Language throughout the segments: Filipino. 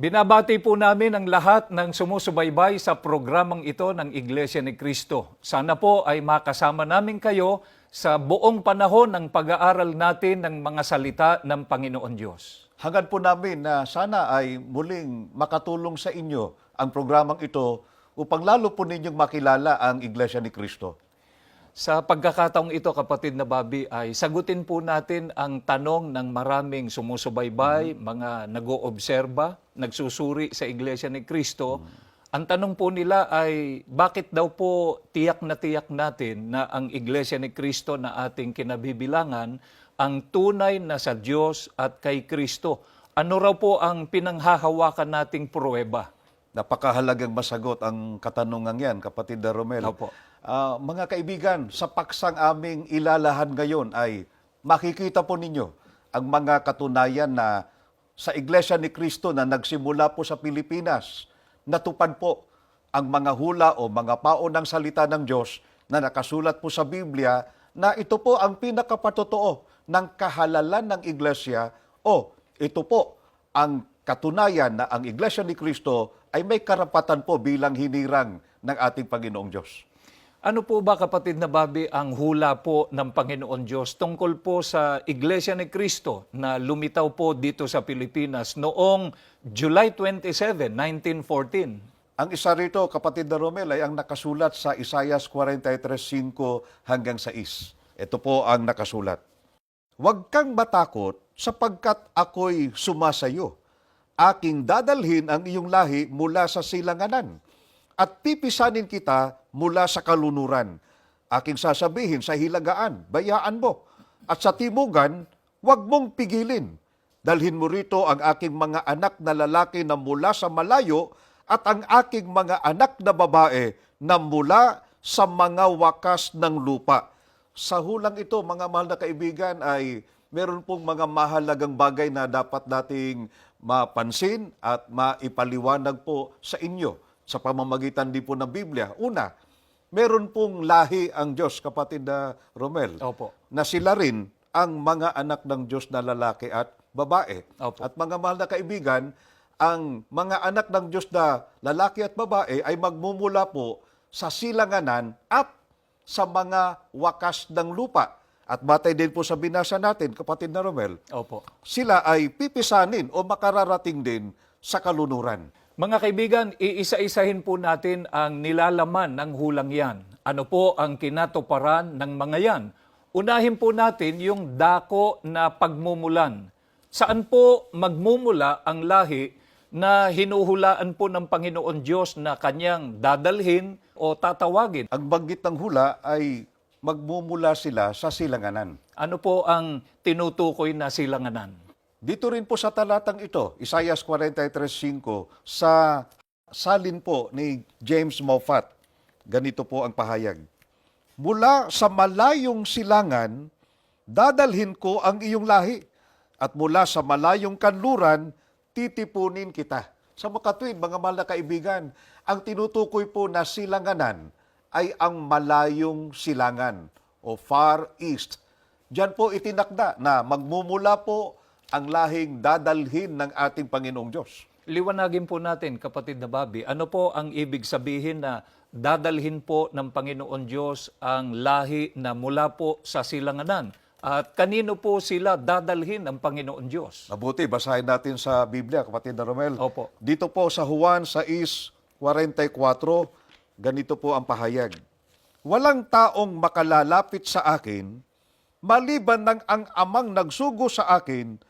Binabati po namin ang lahat ng sumusubaybay sa programang ito ng Iglesia ni Cristo. Sana po ay makasama namin kayo sa buong panahon ng pag-aaral natin ng mga salita ng Panginoon Diyos. Hangad po namin na sana ay muling makatulong sa inyo ang programang ito upang lalo po ninyong makilala ang Iglesia ni Cristo. Sa pagkakataong ito, kapatid na Bobby, ay sagutin po natin ang tanong ng maraming sumusubaybay, mga nag-oobserba, nagsusuri sa Iglesia ni Cristo. Ang tanong po nila ay, bakit daw po tiyak natin na ang Iglesia ni Cristo na ating kinabibilangan ang tunay na sa Diyos at kay Cristo? Ano raw po ang pinanghahawakan nating pruweba? Napakahalagang masagot ang katanungan yan, kapatid na Romel. Opo. Mga kaibigan, sa paksang aming ilalahan ngayon ay makikita po ninyo ang mga katunayan na sa Iglesia ni Cristo na nagsimula po sa Pilipinas, natupad po ang mga hula o mga paon ng salita ng Diyos na nakasulat po sa Biblia na ito po ang pinakapatotoo ng kahalalan ng Iglesia o ito po ang katunayan na ang Iglesia ni Cristo ay may karapatan po bilang hinirang ng ating Panginoong Diyos. Ano po ba, kapatid na Bobby, ang hula po ng Panginoon Diyos tungkol po sa Iglesia ni Cristo na lumitaw po dito sa Pilipinas noong July 27, 1914? Ang isa rito, kapatid na Romel, ay ang nakasulat sa Isaias 43:5 hanggang 6. Ito po ang nakasulat. Huwag kang matakot sapagkat ako'y sumasayo. Aking dadalhin ang iyong lahi mula sa silanganan at pipisanin kita mula sa kalunuran. Aking sasabihin sa hilagaan, bayaan mo. At sa timugan, huwag mong pigilin. Dalhin mo rito ang aking mga anak na lalaki na mula sa malayo at ang aking mga anak na babae na mula sa mga wakas ng lupa. Sa hulang ito, mga mahal na kaibigan, ay meron pong mga mahalagang bagay na dapat nating mapansin at maipaliwanag po sa inyo sa pamamagitan din po ng Biblia. Una, meron pong lahi ang Diyos, kapatid na Romel, Opo. na sila rin ang mga anak ng Diyos na lalaki at babae. Opo. At mga mahal na kaibigan, ang mga anak ng Diyos na lalaki at babae ay magmumula po sa silanganan at sa mga wakas ng lupa. At batay din po sa binasa natin, kapatid na Romel, Opo. sila ay pipisanin o makararating din sa kalunuran. Mga kaibigan, iisa-isahin po natin ang nilalaman ng hulang yan. Ano po ang kinatuparan ng mga yan? Unahin po natin yung dako na pagmumulan. Saan po magmumula ang lahi na hinuhulaan po ng Panginoon Diyos na kanyang dadalhin o tatawagin? Ang banggit ng hula ay magmumula sila sa silanganan. Ano po ang tinutukoy na silanganan? Dito rin po sa talatang ito, Isaias 43:5, sa salin po ni James Moffat, ganito po ang pahayag. Mula sa malayong silangan, dadalhin ko ang iyong lahi, at mula sa malayong kanluran, titipunin kita. Sa makatuwid, mga mahal na kaibigan, ang tinutukoy po na silanganan ay ang malayong silangan o Far East. Diyan po itinakda na magmumula po ang lahing dadalhin ng ating Panginoong Diyos. Liwanagin po natin, kapatid na Bobby, ano po ang ibig sabihin na dadalhin po ng Panginoon Diyos ang lahi na mula po sa silanganan? At kanino po sila dadalhin ng Panginoon Diyos? Mabuti, basahin natin sa Biblia, kapatid na Romel. Opo. Dito po sa Juan 6:44, ganito po ang pahayag. Walang taong makalalapit sa akin, maliban ng ang amang nagsugo sa akin,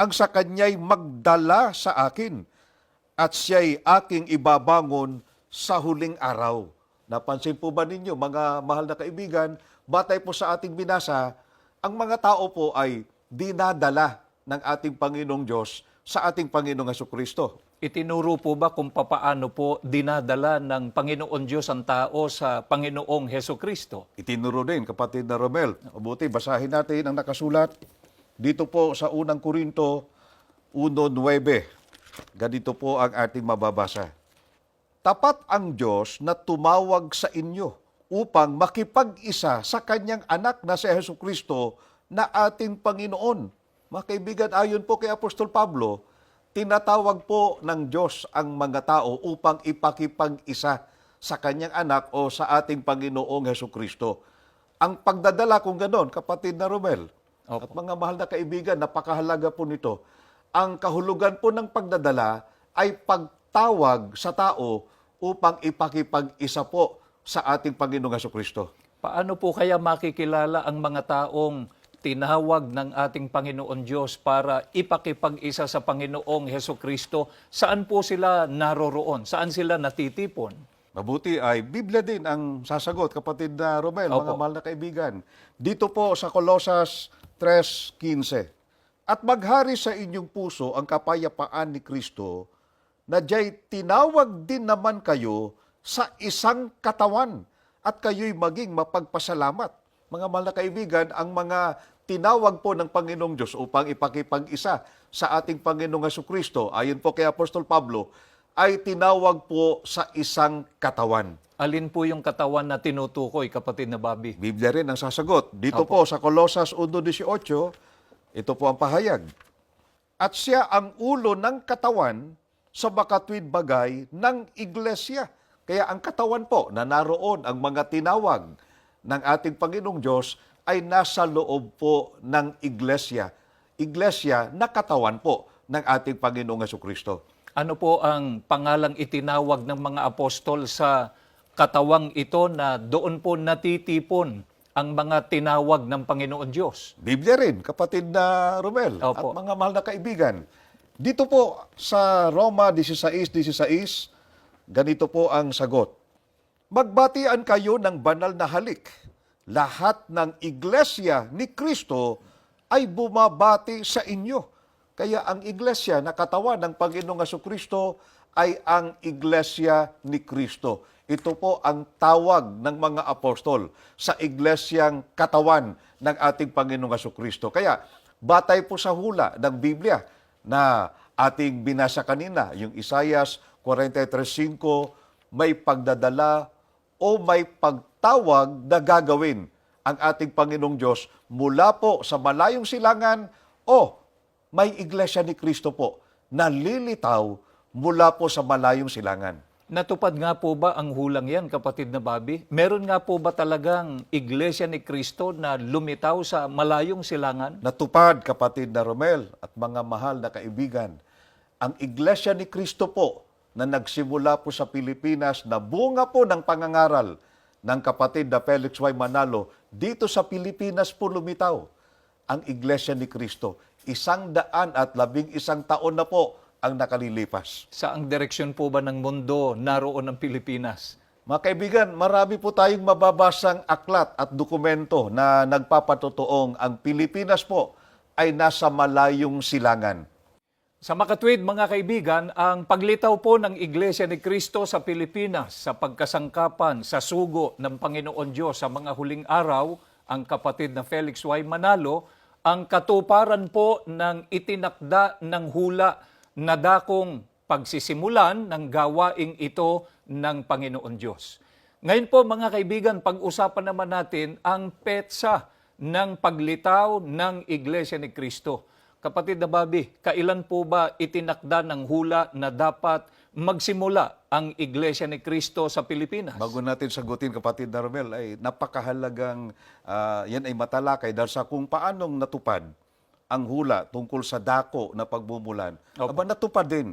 ang sa kanya'y magdala sa akin, at siya'y aking ibabangon sa huling araw. Napansin po ba ninyo, mga mahal na kaibigan, batay po sa ating binasa, ang mga tao po ay dinadala ng ating Panginoong Diyos sa ating Panginoong Hesukristo. Itinuro po ba kung papaano po dinadala ng Panginoon Diyos ang tao sa Panginoong Heso Kristo? Itinuro din, kapatid na Romel. Mabuti, basahin natin ang nakasulat dito po sa unang Korinto 1:9. Ganito po ang ating mababasa. Tapat ang Diyos na tumawag sa inyo upang makipag-isa sa kanyang anak na si Hesukristo na ating Panginoon. Mga kaibigan, ayon po kay Apostol Pablo, tinatawag po ng Diyos ang mga tao upang ipakipag-isa sa kanyang anak o sa ating Panginoong Hesukristo. Ang pagdadala kung ganon, kapatid na Romel, Opo. at mga mahal na kaibigan, napakahalaga po nito. Ang kahulugan po ng pagdadala ay pagtawag sa tao upang ipakipag-isa po sa ating Panginoong Hesukristo. Paano po kaya makikilala ang mga taong tinawag ng ating Panginoon Diyos para ipakipag-isa sa Panginoong Heso Kristo? Saan po sila naroroon? Saan sila natitipon? Mabuti ay Biblia din ang sasagot, kapatid na Romel, mga Opo. mahal na kaibigan. Dito po sa Colosas 3:15, at maghari sa inyong puso ang kapayapaan ni Kristo, na diya'y tinawag din naman kayo sa isang katawan, at kayo'y maging mapagpasalamat. Mga mahal na kaibigan, ang mga tinawag po ng Panginoong Diyos upang ipakipag-isa sa ating Panginoong Hesukristo, ayon po kay Apostol Pablo, ay tinawag po sa isang katawan. Alin po yung katawan na tinutukoy, kapatid na Bobby? Biblia rin ang sasagot. Dito Opo. po sa Colosas 1:18, ito po ang pahayag. At siya ang ulo ng katawan sa makatwid bagay ng iglesia. Kaya ang katawan po na naroon ang mga tinawag ng ating Panginoong Diyos ay nasa loob po ng iglesia. Iglesia na katawan po ng ating Panginoong Hesukristo. Ano po ang pangalang itinawag ng mga apostol sa katawang ito na doon po natitipon ang mga tinawag ng Panginoon Diyos? Biblia rin, kapatid na Romel, at Opo. mga mahal na kaibigan. Dito po sa Roma 16:16, ganito po ang sagot. Magbatian kayo ng banal na halik. Lahat ng iglesia ni Kristo ay bumabati sa inyo. Kaya ang iglesia na katawan ng Panginoong Hesukristo ay ang iglesia ni Kristo. Ito po ang tawag ng mga apostol sa iglesyang katawan ng ating Panginoong Hesukristo. Kaya batay po sa hula ng Biblia na ating binasa kanina, yung Isaias 43:5, may pagdadala o may pagtawag na gagawin ang ating Panginoong Diyos mula po sa malayong silangan o may iglesia ni Kristo po na lilitaw mula po sa malayong silangan. Natupad nga po ba ang hulang yan, kapatid na Bobby? Meron nga po ba talagang iglesia ni Kristo na lumitaw sa malayong silangan? Natupad, kapatid na Romel at mga mahal na kaibigan, ang iglesia ni Kristo po na nagsimula po sa Pilipinas na bunga po ng pangangaral ng kapatid na Felix Y. Manalo, dito sa Pilipinas po lumitaw ang iglesia ni Kristo. 111 taon na po ang nakalilipas. Saang direksyon po ba ng mundo naroon ang Pilipinas? Mga kaibigan, marami po tayong mababasang aklat at dokumento na nagpapatotoong ang Pilipinas po ay nasa malayong silangan. Sa makatwid, mga kaibigan, ang paglitaw po ng Iglesia ni Cristo sa Pilipinas sa pagkasangkapan sa sugo ng Panginoon Diyos sa mga huling araw, ang kapatid na Felix Y. Manalo, ang katuparan po ng itinakda ng hula na dakong pagsisimulan ng gawaing ito ng Panginoon Diyos. Ngayon po, mga kaibigan, pag-usapan naman natin ang petsa ng paglitaw ng Iglesia ni Cristo. Kapatid na Bobby, kailan po ba itinakda ng hula na dapat magsimula ang Iglesia ni Cristo sa Pilipinas? Bago natin sagutin, kapatid na Romel, ay napakahalagang yan ay matalakay dahil sa kung paanong natupad ang hula tungkol sa dako na pagmumulan. Opo. Aba, natupad din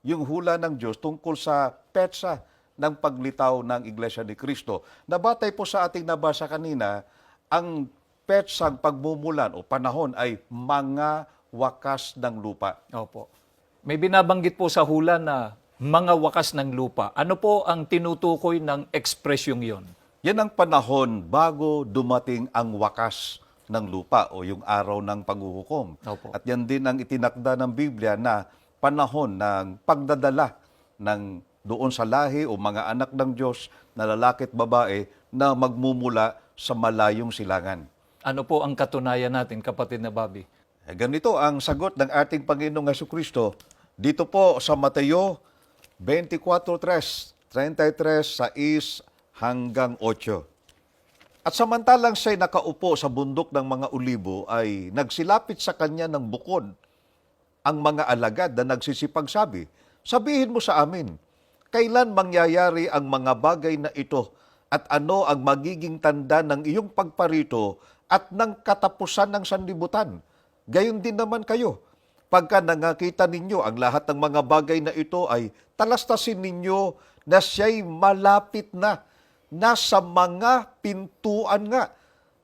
yung hula ng Diyos tungkol sa petsa ng paglitaw ng Iglesia ni Cristo. Nabatay po sa ating nabasa kanina, ang petsang pagmumulan o panahon ay mga wakas ng lupa. Opo. May binabanggit po sa hula na mga wakas ng lupa. Ano po ang tinutukoy ng ekspresyong yon? Yan ang panahon bago dumating ang wakas ng lupa o yung araw ng paghuhukom. Opo. At yan din ang itinakda ng Biblia na panahon ng pagdadala ng doon sa lahi o mga anak ng Diyos na lalaki at babae na magmumula sa malayong silangan. Ano po ang katunayan natin, kapatid na Bobby? Ganito ang sagot ng ating Panginoong Hesukristo dito po sa Mateo 24:3, 33:6 hanggang 8. At samantalang siya'y nakaupo sa bundok ng mga ulibo, ay nagsilapit sa kanya ng bukod ang mga alagad na nagsisipagsabi, sabihin mo sa amin, kailan mangyayari ang mga bagay na ito at ano ang magiging tanda ng iyong pagparito at ng katapusan ng sanlibutan? Gayon din naman kayo. Pagka nangakita ninyo ang lahat ng mga bagay na ito ay talastasin ninyo na siya'y malapit na, nasa mga pintuan nga,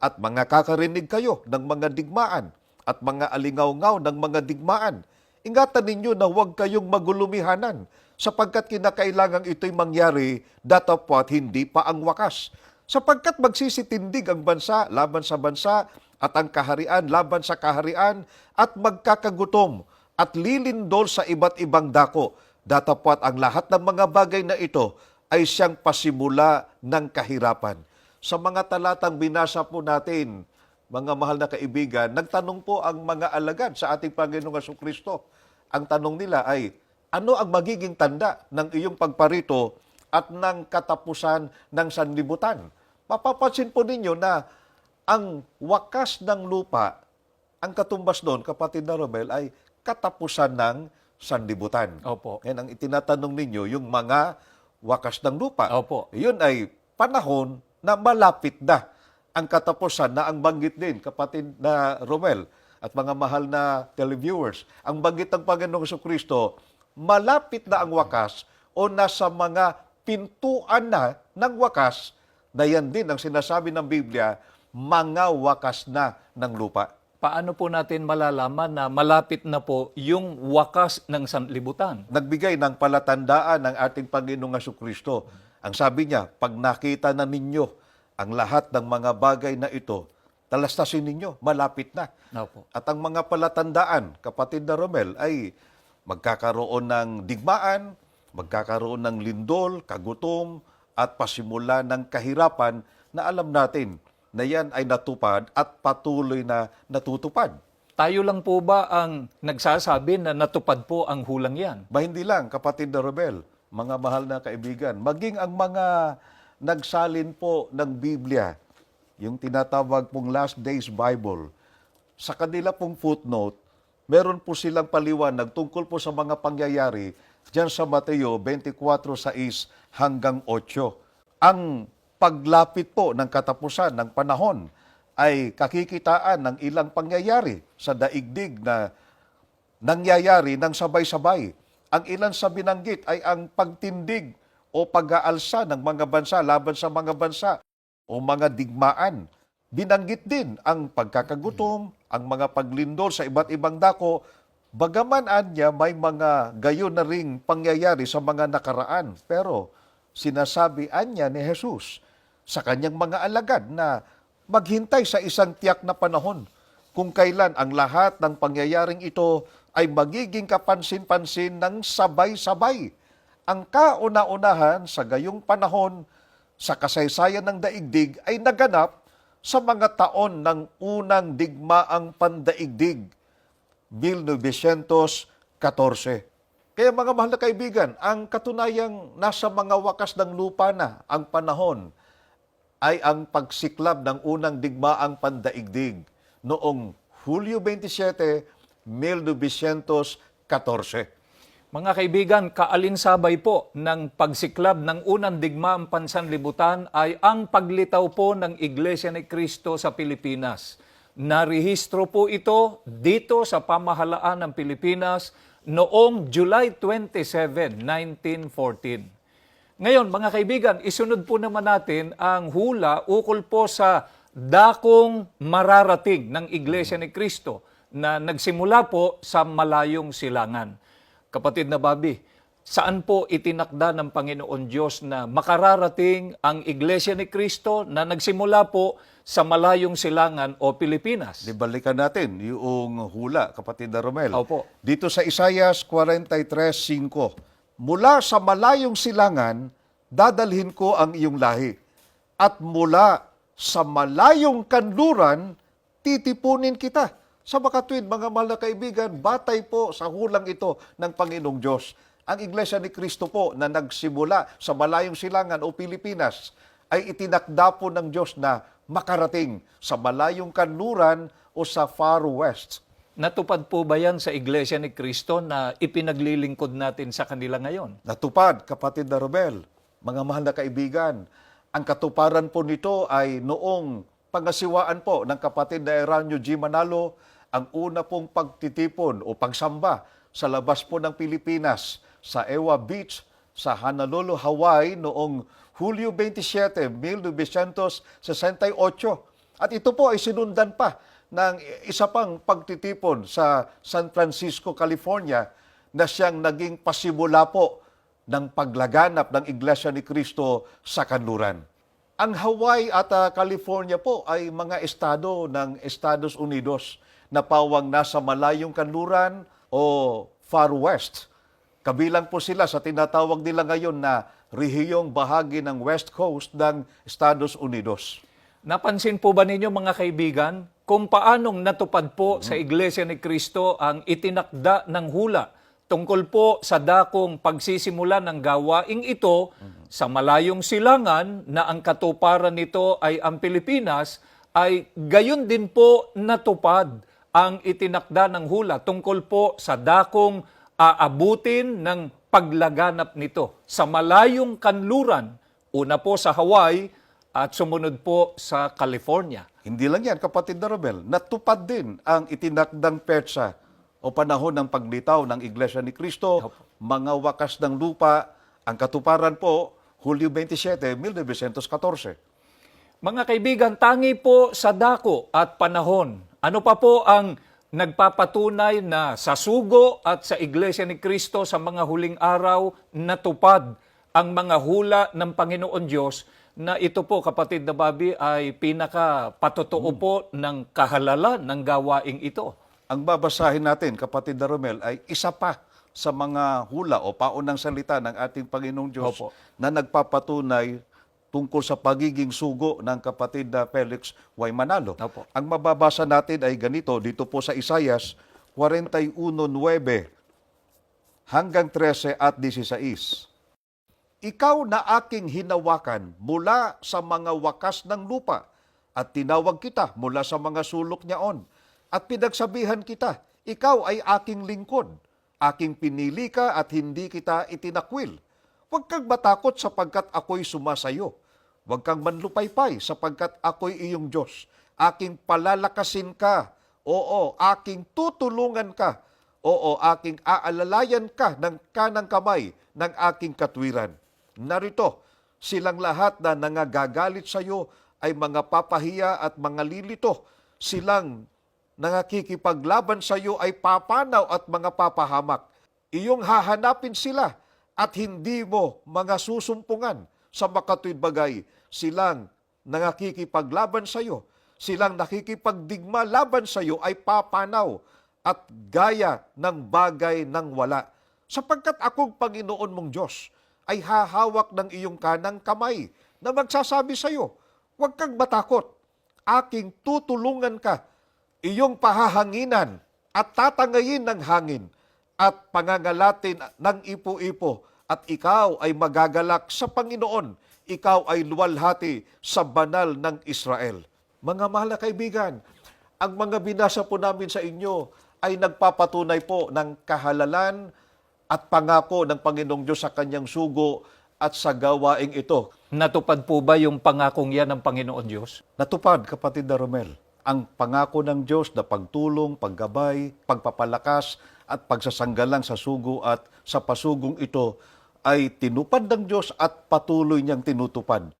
at mga kakarinig kayo ng mga digmaan at mga alingaw-ngaw ng mga digmaan. Ingatan ninyo na huwag kayong magulumihanan sapagkat kinakailangan ito'y mangyari datapwat hindi pa ang wakas. Sapagkat magsisitindig ang bansa laban sa bansa at ang kaharian laban sa kaharian at magkakagutom at lilindol sa iba't ibang dako. Datapwat ang lahat ng mga bagay na ito ay siyang pasimula ng kahirapan. Sa mga talatang binasa po natin, mga mahal na kaibigan, nagtanong po ang mga alagad sa ating Panginoong Jesucristo. Ang tanong nila ay, ano ang magiging tanda ng iyong pagparito at ng katapusan ng sanlibutan? Mapapansin po ninyo na ang wakas ng lupa, ang katumbas doon, kapatid na Romel, ay katapusan ng sanlibutan. Opo. Yan ang itinatanong ninyo, yung mga wakas ng lupa. Opo. Yun ay panahon na malapit na ang katapusan na ang banggit din, kapatid na Romel at mga mahal na televiewers. Ang banggit ng Panginoong Jesucristo, malapit na ang wakas o nasa mga pintuan na ng wakas, na yan din ang sinasabi ng Biblia, mga wakas na ng lupa. Paano po natin malalaman na malapit na po yung wakas ng sanlibutan? Nagbigay ng palatandaan ng ating Panginoong Jesucristo. Ang sabi niya, pag nakita na ninyo ang lahat ng mga bagay na ito, talastasin ninyo, malapit na. Opo. At ang mga palatandaan, kapatid na Romel, ay magkakaroon ng digmaan, magkakaroon ng lindol, kagutom, at pasimula ng kahirapan na alam natin na yan ay natupad at patuloy na natutupad. Tayo lang po ba ang nagsasabi na natupad po ang hulang yan? Ba hindi lang, kapatid na Romel, mga mahal na kaibigan, maging ang mga nagsalin po ng Biblia, yung tinatawag pong Last Days Bible, sa kanila pong footnote, meron po silang paliwanag tungkol po sa mga pangyayari diyan sa Mateo 24:6 hanggang 8. Ang paglapit po ng katapusan ng panahon ay kakikitaan ng ilang pangyayari sa daigdig na nangyayari ng sabay-sabay. Ang ilan sa binanggit ay ang pagtindig o pag-aalsa ng mga bansa laban sa mga bansa o mga digmaan. Binanggit din ang pagkakagutom, ang mga paglindol sa iba't ibang dako, bagaman anya may mga gayon na ring pangyayari sa mga nakaraan. Pero sinasabi anya ni Jesus sa kanyang mga alagad na maghintay sa isang tiyak na panahon kung kailan ang lahat ng pangyayaring ito ay magiging kapansin-pansin ng sabay-sabay. Ang kauna-unahan sa gayong panahon sa kasaysayan ng daigdig ay naganap sa mga taon ng unang digmaang pandaigdig, 1914. Kaya mga mahal na kaibigan, ang katunayang nasa mga wakas ng lupa na ang panahon ay ang pagsiklab ng unang digmaang pandaigdig noong Hulyo 27, 1914. Mga kaibigan, kaalinsabay po ng pagsiklab ng unang digmaang pansanlibutan ay ang paglitaw po ng Iglesia ni Cristo sa Pilipinas. Narehistro po ito dito sa pamahalaan ng Pilipinas noong July 27, 1914. Ngayon, mga kaibigan, isunod po naman natin ang hula ukol po sa dakong mararating ng Iglesia ni Cristo na nagsimula po sa malayong silangan. Kapatid na Bobby, saan po itinakda ng Panginoon Diyos na makararating ang Iglesia ni Cristo na nagsimula po sa malayong silangan o Pilipinas? Di balikan natin yung hula, kapatid na Romel. Opo. Dito sa Isaias 43:5, mula sa malayong silangan, dadalhin ko ang iyong lahi. At mula sa malayong kanluran, titipunin kita. Sa makatuwid, mga mahal na kaibigan, batay po sa hulang ito ng Panginoong Diyos. Ang Iglesia ni Cristo po na nagsimula sa malayong silangan o Pilipinas ay itinakda po ng Diyos na makarating sa malayong kanluran o sa Far West. Natupad po ba yan sa Iglesia ni Cristo na ipinaglilingkod natin sa kanila ngayon? Natupad, kapatid na Romel, mga mahal na kaibigan. Ang katuparan po nito ay noong pangasiwaan po ng kapatid na Eranio G. Manalo, ang una pong pagtitipon o pagsamba sa labas po ng Pilipinas, sa Ewa Beach, sa Honolulu, Hawaii, noong Hulyo 27, 1968. At ito po ay sinundan pa ng isa pang pagtitipon sa San Francisco, California, na siyang naging pasimula po ng paglaganap ng Iglesia ni Cristo sa kanluran. Ang Hawaii at California po ay mga estado ng Estados Unidos na pawang nasa malayong kanluran o Far West. Kabilang po sila sa tinatawag nila ngayon na rehiyong bahagi ng West Coast ng Estados Unidos. Napansin po ba ninyo mga kaibigan kung paanong natupad po sa Iglesia ni Cristo ang itinakda ng hula tungkol po sa dakong pagsisimula ng gawaing ito sa malayong silangan na ang katuparan nito ay ang Pilipinas, ay gayon din po natupad ang itinakda ng hula tungkol po sa dakong aabutin ng paglaganap nito sa malayong kanluran, una po sa Hawaii at sumunod po sa California. Hindi lang yan, kapatid na Romel, natupad din ang itinakdang petsa o panahon ng paglitaw ng Iglesia ni Cristo, mga wakas ng lupa, ang katuparan po, Hulyo 27, 1914. Mga kaibigan, tangi po sa dako at panahon. Ano pa po ang nagpapatunay na sa sugo at sa Iglesia ni Cristo sa mga huling araw natupad ang mga hula ng Panginoon Diyos, na ito po, kapatid na Bobby, ay pinaka-patotoo po ng kahalalan ng gawaing ito. Ang babasahin natin, kapatid na Romel, ay isa pa sa mga hula o paunang salita ng ating Panginoong Diyos na nagpapatunay tungkol sa pagiging sugo ng kapatid na Felix Y. Manalo. Ang mababasa natin ay ganito, dito po sa Isaias 41:9 hanggang 13 at 16. Ikaw na aking hinawakan mula sa mga wakas ng lupa, at tinawag kita mula sa mga sulok niyaon, at pinagsabihan kita, ikaw ay aking lingkod, aking pinili ka at hindi kita itinakwil. Huwag kang matakot sapagkat ako'y sumasayo. Huwag kang manlupaypay sapagkat ako'y iyong Diyos. Aking palalakasin ka, oo, aking tutulungan ka, oo, aking aalalayan ka ng kanang kamay ng aking katwiran. Narito, silang lahat na nangagagalit sa iyo ay mga papahiya at mga lilito. Silang nangakikipaglaban sa iyo ay papanaw at mga papahamak. Iyong hahanapin sila at hindi mo mga susumpungan. Sa makatuwid bagay, silang nangakikipaglaban sa iyo. Silang nakikipagdigma laban sa iyo ay papanaw at gaya ng bagay ng wala. Sapagkat akong Panginoon mong Diyos ay hahawak ng iyong kanang kamay na magsasabi sa iyo, huwag kang matakot, aking tutulungan ka, iyong pahahanginan at tatangayin ng hangin at pangangalatin ng ipo-ipo, at ikaw ay magagalak sa Panginoon, ikaw ay luwalhati sa banal ng Israel. Mga mahal na kaibigan, ang mga binasa po namin sa inyo ay nagpapatunay po ng kahalalan at pangako ng Panginoong Diyos sa kanyang sugo at sa gawaing ito. Natupad po ba yung pangakong yan ng Panginoon Diyos? Natupad, kapatid na Romel, ang pangako ng Diyos na pagtulong, paggabay, pagpapalakas at pagsasanggalang sa sugo at sa pasugong ito ay tinupad ng Diyos at patuloy niyang tinutupad.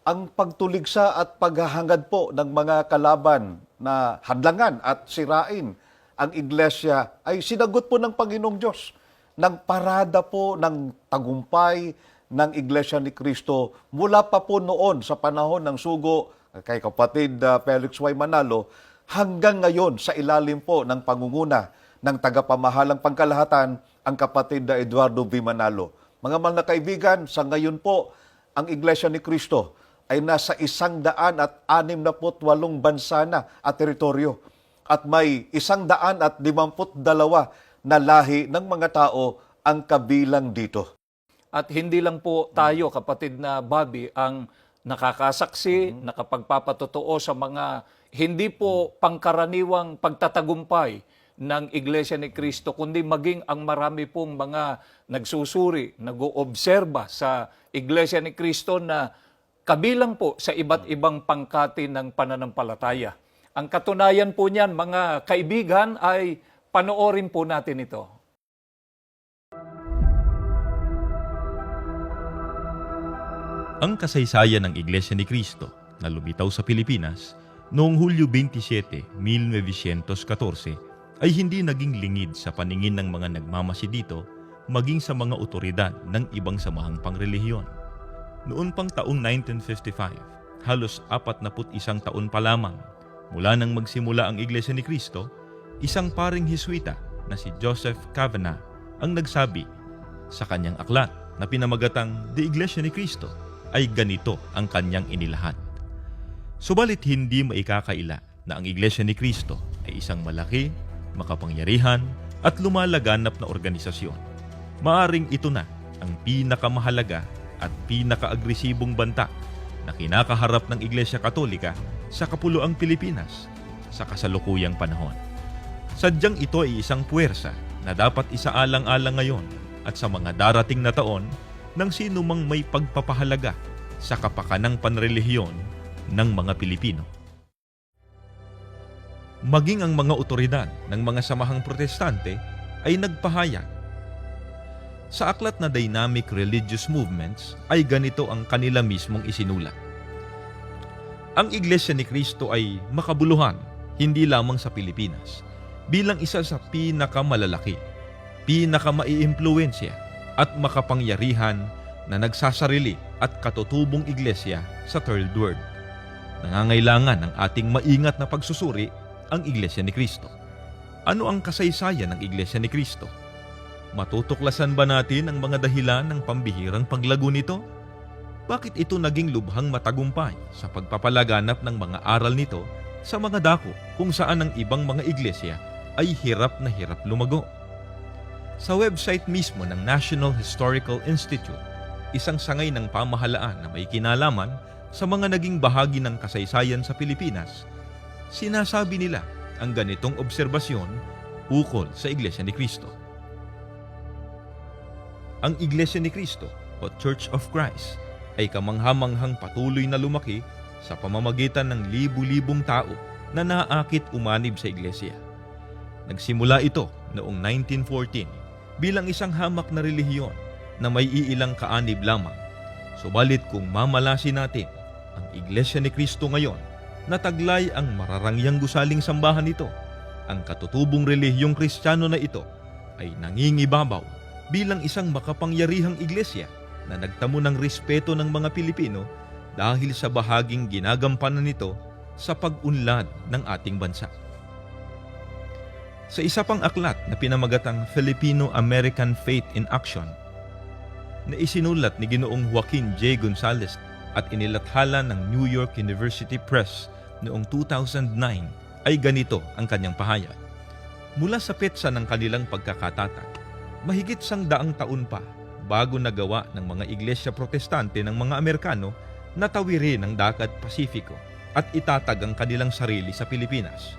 Ang pagtuligsa at paghahangad po ng mga kalaban na hadlangan at sirain ang iglesia ay sinagot po ng Panginoong Diyos. Nagparada po ng tagumpay ng Iglesia ni Cristo mula pa po noon sa panahon ng sugo kay kapatid Felix Y. Manalo hanggang ngayon sa ilalim po ng pangunguna ng tagapamahalang pangkalahatan ang kapatid na Eduardo V. Manalo. Mga mahal na kaibigan, sa ngayon po ang Iglesia ni Cristo ay nasa 168 bansa na at teritoryo at may 152 na lahi ng mga tao ang kabilang dito. At hindi lang po tayo, kapatid na Bobby, ang nakakasaksi, nakapagpapatotoo sa mga hindi po pangkaraniwang pagtatagumpay ng Iglesia ni Cristo, kundi maging ang marami pong mga nagsusuri, nag-oobserba sa Iglesia ni Cristo na kabilang po sa iba't ibang pangkati ng pananampalataya. Ang katunayan po niyan, mga kaibigan, ay panoorin po natin ito. Ang kasaysayan ng Iglesia ni Cristo na lumitaw sa Pilipinas noong Hulyo 27, 1914 ay hindi naging lingid sa paningin ng mga nagmamasid dito maging sa mga otoridad ng ibang samahang pangrelihiyon. Noon pang taong 1955, halos 41 taon pa lamang mula nang magsimula ang Iglesia ni Cristo, isang paring Heswita na si Joseph Cavanagh ang nagsabi sa kanyang aklat na pinamagatang The Iglesia ni Cristo ay ganito ang kanyang inilahad. Subalit hindi maikakaila na ang Iglesia ni Cristo ay isang malaki, makapangyarihan at lumalaganap na organisasyon. Maaring ito na ang pinakamahalaga at pinakaagresibong banta na kinakaharap ng Iglesia Katolika sa kapuluang Pilipinas sa kasalukuyang panahon. Sadyang ito ay isang puwersa na dapat isaalang-alang ngayon at sa mga darating na taon ng sino mang may pagpapahalaga sa kapakanang panrelihiyon ng mga Pilipino. Maging ang mga otoridad ng mga samahang protestante ay nagpahayag. Sa aklat na Dynamic Religious Movements ay ganito ang kanila mismong isinulat. Ang Iglesia ni Cristo ay makabuluhan hindi lamang sa Pilipinas bilang isa sa pinakamalalaki, pinakamaiimpluwensya at makapangyarihan na nagsasarili at katutubong iglesia sa Third World. Nangangailangan ng ating maingat na pagsusuri ang Iglesia ni Cristo. Ano ang kasaysayan ng Iglesia ni Cristo? Matutuklasan ba natin ang mga dahilan ng pambihirang paglago nito? Bakit ito naging lubhang matagumpay sa pagpapalaganap ng mga aral nito sa mga dako kung saan ang ibang mga iglesia ay hirap na hirap lumago? Sa website mismo ng National Historical Institute, isang sangay ng pamahalaan na may kinalaman sa mga naging bahagi ng kasaysayan sa Pilipinas, sinasabi nila ang ganitong obserbasyon ukol sa Iglesia ni Cristo. Ang Iglesia ni Cristo o Church of Christ ay kamanghamanghang patuloy na lumaki sa pamamagitan ng libu-libong tao na naaakit umanib sa iglesia. Nagsimula ito noong 1914 bilang isang hamak na relihiyon na may iilang kaanib lamang. Subalit kung mamalasin natin ang Iglesia ni Cristo ngayon na taglay ang mararangyang gusaling sambahan nito, ang katutubong relihiyong Kristiyano na ito ay nangingibabaw bilang isang makapangyarihang iglesia na nagtamo ng respeto ng mga Pilipino dahil sa bahaging ginagampanan nito sa pag-unlad ng ating bansa. Sa isa pang aklat na pinamagatang Filipino-American Faith in Action, na isinulat ni Ginoong Joaquin J. Gonzalez at inilathala ng New York University Press noong 2009, ay ganito ang kanyang pahayag. Mula sa petsa ng kanilang pagkakatatag, mahigit 100 taon pa bago nagawa ng mga iglesia protestante ng mga Amerikano na tawirin ang dagat Pasifiko at itatag ang kanilang sarili sa Pilipinas.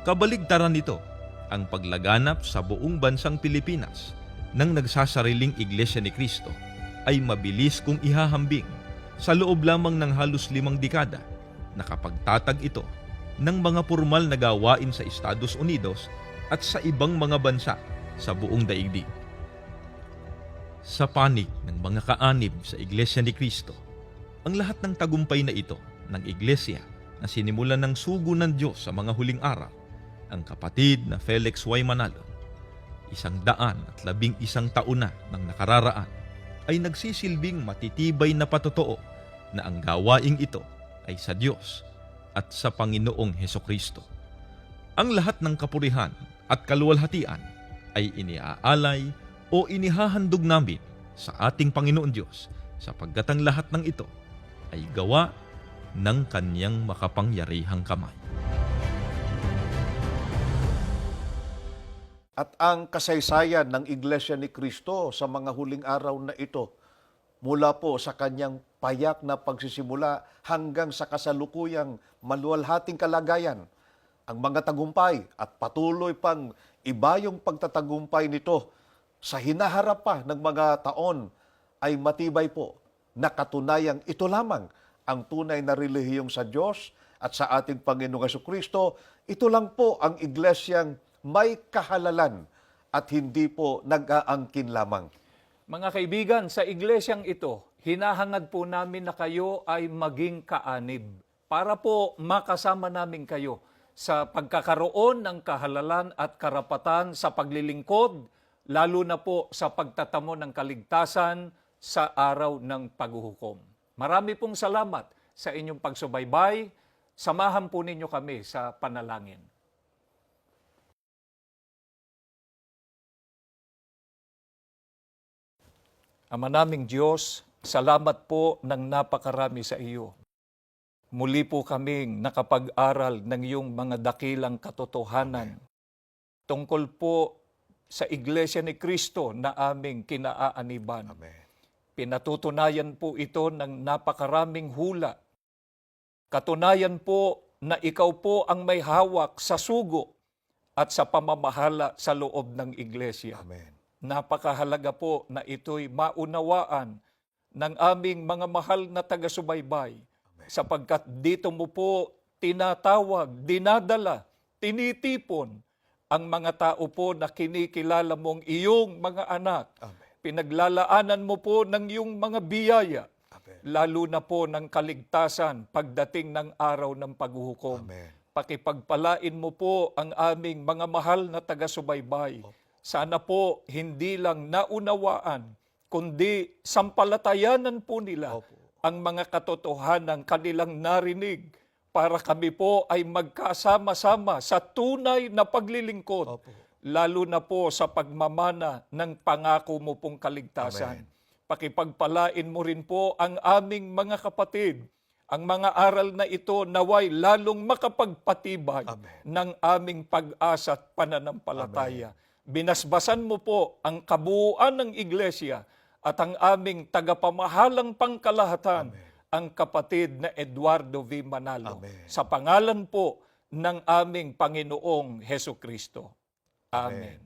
Kabaligtaran nito ang paglaganap sa buong bansang Pilipinas ng nagsasariling Iglesia ni Cristo ay mabilis kung ihahambing sa loob lamang ng halos 5 dekada. Nakapagtatag ito ng mga formal na gawain sa Estados Unidos at sa ibang mga bansa sa buong daigdig. Sa panig ng mga kaanib sa Iglesia ni Cristo, ang lahat ng tagumpay na ito ng Iglesia na sinimulan ng sugo ng Diyos sa mga huling araw, ang kapatid na Felix Y. Manalo, 111 taon na ng nakararaan, ay nagsisilbing matitibay na patotoo na ang gawaing ito ay sa Diyos at sa Panginoong Hesukristo. Ang lahat ng kapurihan at kaluwalhatian ay iniaalay o inihahandog namin sa ating Panginoon Diyos sapagkat ang lahat ng ito ay gawa ng Kanyang makapangyarihang kamay. At ang kasaysayan ng Iglesia ni Cristo sa mga huling araw na ito, mula po sa kanyang payak na pagsisimula hanggang sa kasalukuyang maluwalhating kalagayan, ang mga tagumpay at patuloy pang iba yung pagtatagumpay nito sa hinaharap pa ng mga taon ay matibay po na katunayang ito lamang ang tunay na relihiyong sa Diyos at sa ating Panginoong Jesucristo. Ito lang po ang iglesyang may kahalalan at hindi po nag-aangkin lamang. Mga kaibigan, sa iglesyang ito, hinahangad po namin na kayo ay maging kaanib para po makasama namin kayo sa pagkakaroon ng kahalalan at karapatan sa paglilingkod, lalo na po sa pagtatamo ng kaligtasan sa araw ng paghuhukom. Marami pong salamat sa inyong pagsubaybay. Samahan po ninyo kami sa panalangin. Ama naming Diyos, salamat po ng napakarami sa iyo. Muli po kaming nakapag-aral ng iyong mga dakilang katotohanan tungkol po sa Iglesia ni Cristo na aming kinaaaniban. Amen. Pinatutunayan po ito ng napakaraming hula. Katunayan po na ikaw po ang may hawak sa sugo at sa pamamahala sa loob ng Iglesia. Amen. Napakahalaga po na ito'y maunawaan ng aming mga mahal na taga-subaybay sapagkat dito mo po tinatawag, dinadala, tinitipon ang mga tao po na kinikilala mong iyong mga anak. Amen. Pinaglalaanan mo po ng iyong mga biyaya, Amen. lalo na po ng kaligtasan pagdating ng araw ng paghuhukom. Amen. Pakipagpalain mo po ang aming mga mahal na taga-subaybay. Sana po hindi lang naunawaan, kundi sampalatayanan po nila Opo. ang mga katotohanan kanilang narinig para kami po ay magkasama-sama sa tunay na paglilingkod, Opo. lalo na po sa pagmamana ng pangako mo pong kaligtasan. Amen. Pakipagpalain mo rin po ang aming mga kapatid. Ang mga aral na ito naway lalong makapagpatibay Amen. ng aming pag-asa at pananampalataya. Binasbasan mo po ang kabuuan ng iglesia at ang aming tagapamahalang pangkalahatan, ang kapatid na Eduardo V. Manalo. Amen. Sa pangalan po ng aming Panginoong Hesus Kristo. Amen.